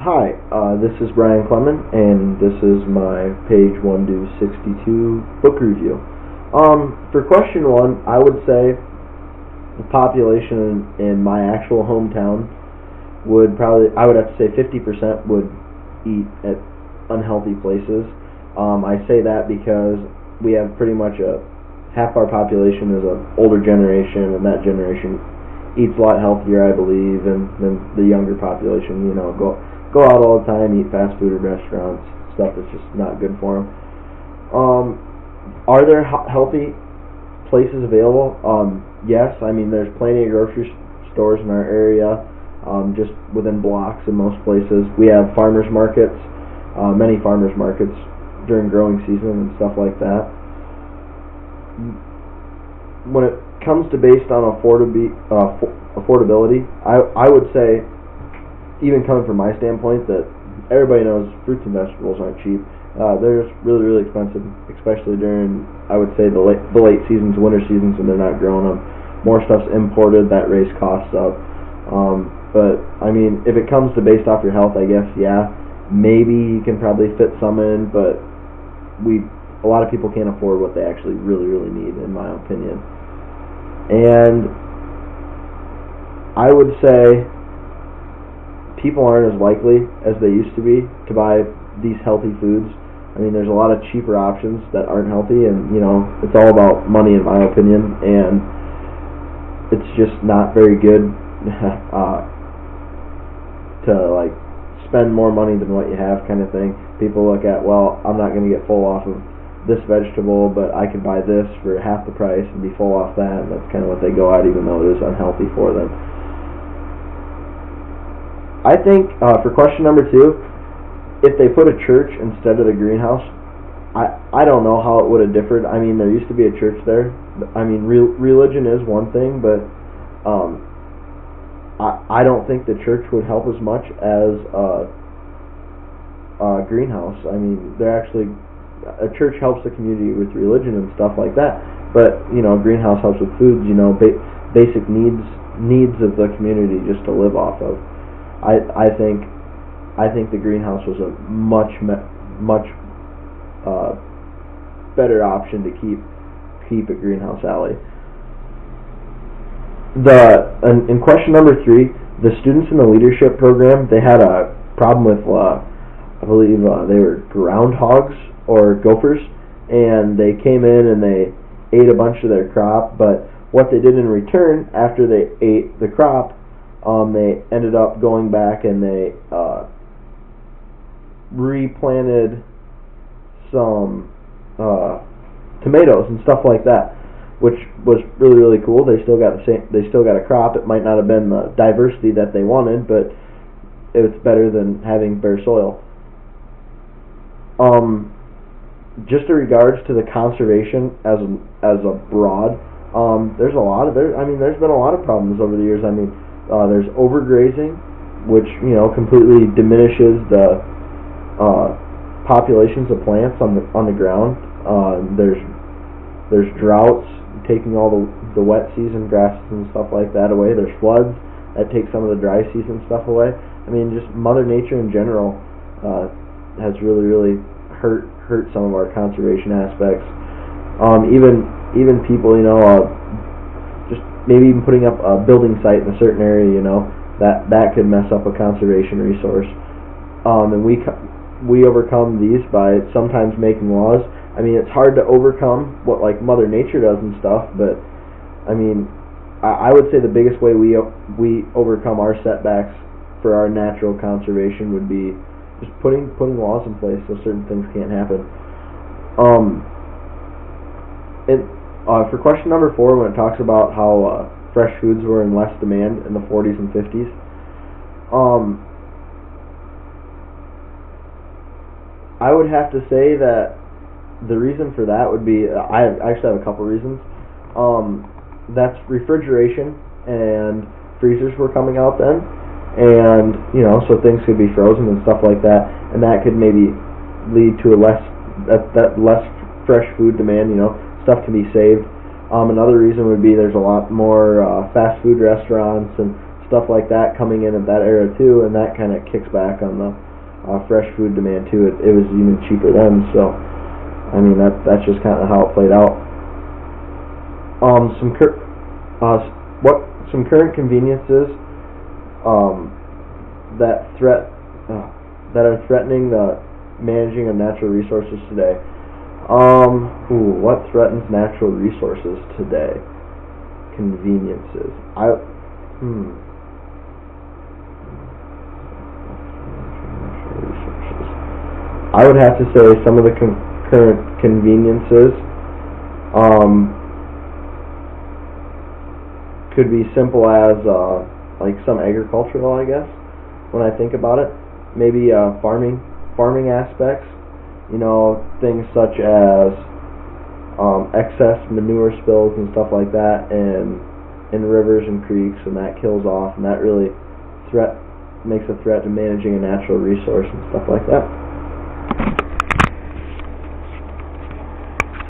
Hi, this is Brian Clemen, and this is my page 1 to 62 book review. For question 1, I would say the population in my actual hometown I would have to say 50% would eat at unhealthy places. I say that because we have pretty much half our population is an older generation, and that generation eats a lot healthier, I believe, and than the younger population. Go out all the time, eat fast food at restaurants, stuff that's just not good for them. Are there healthy places available? Yes. I mean, there's plenty of grocery stores in our area, just within blocks in most places. We have farmers markets, many farmers markets during growing season and stuff like that. When it comes to based on affordability, I would say, even coming from my standpoint, that everybody knows fruits and vegetables aren't cheap. They're just really, really expensive, especially during, I would say, the late seasons, winter seasons, when they're not growing them. More stuff's imported, that raised costs up. But I mean, if it comes to based off your health, I guess, yeah, maybe you can probably fit some in, but a lot of people can't afford what they actually really, really need, in my opinion. And I would say people aren't as likely as they used to be to buy these healthy foods. I mean, there's a lot of cheaper options that aren't healthy, and it's all about money, in my opinion, and it's just not very good to spend more money than what you have, kind of thing. People look at, well, I'm not going to get full off of this vegetable, but I could buy this for half the price and be full off that, and that's kind of what they go at, even though it is unhealthy for them. I think, for question number 2, if they put a church instead of the greenhouse, I don't know how it would have differed. I mean, there used to be a church there. I mean, religion is one thing, but I don't think the church would help as much as a greenhouse. I mean, a church helps the community with religion and stuff like that, but a greenhouse helps with foods, basic needs of the community just to live off of. I think the greenhouse was a much better option to keep at Greenhouse Alley. In question number 3, the students in the leadership program, they had a problem with I believe they were groundhogs or gophers, and they came in and they ate a bunch of their crop, but what they did in return after they ate the crop, they ended up going back and they replanted some tomatoes and stuff like that, which was really, really cool. They still got a crop. It might not have been the diversity that they wanted, but it's better than having bare soil. Just in regards to the conservation as a broad, there's been a lot of problems over the years. I mean, there's overgrazing, which completely diminishes the populations of plants on the ground. There's droughts taking all the wet season grasses and stuff like that away. There's floods that take some of the dry season stuff away. I mean, just Mother Nature in general has really, really hurt some of our conservation aspects. Even people, just maybe even putting up a building site in a certain area, that could mess up a conservation resource. And we overcome these by sometimes making laws. I mean, it's hard to overcome what Mother Nature does and stuff, but I mean, I would say the biggest way we overcome our setbacks for our natural conservation would be just putting laws in place so certain things can't happen. For question number 4, when it talks about how fresh foods were in less demand in the 40s and 50s, I would have to say that the reason for that would be, I actually have a couple reasons. That's refrigeration, and freezers were coming out then, and so things could be frozen and stuff like that, and that could maybe lead to a less fresh food demand. Stuff can be saved. Another reason would be there's a lot more fast food restaurants and stuff like that coming in at that era too, and that kind of kicks back on the fresh food demand too. It was even cheaper then, so I mean that's just kind of how it played out. Some current conveniences that are threatening the managing of natural resources today. What threatens natural resources today? Conveniences. I would have to say some of the current conveniences could be simple as like some agricultural, I guess, when I think about it. Maybe farming aspects, things such as excess manure spills and stuff like that in rivers and creeks, and that kills off, and that really makes a threat to managing a natural resource and stuff like that.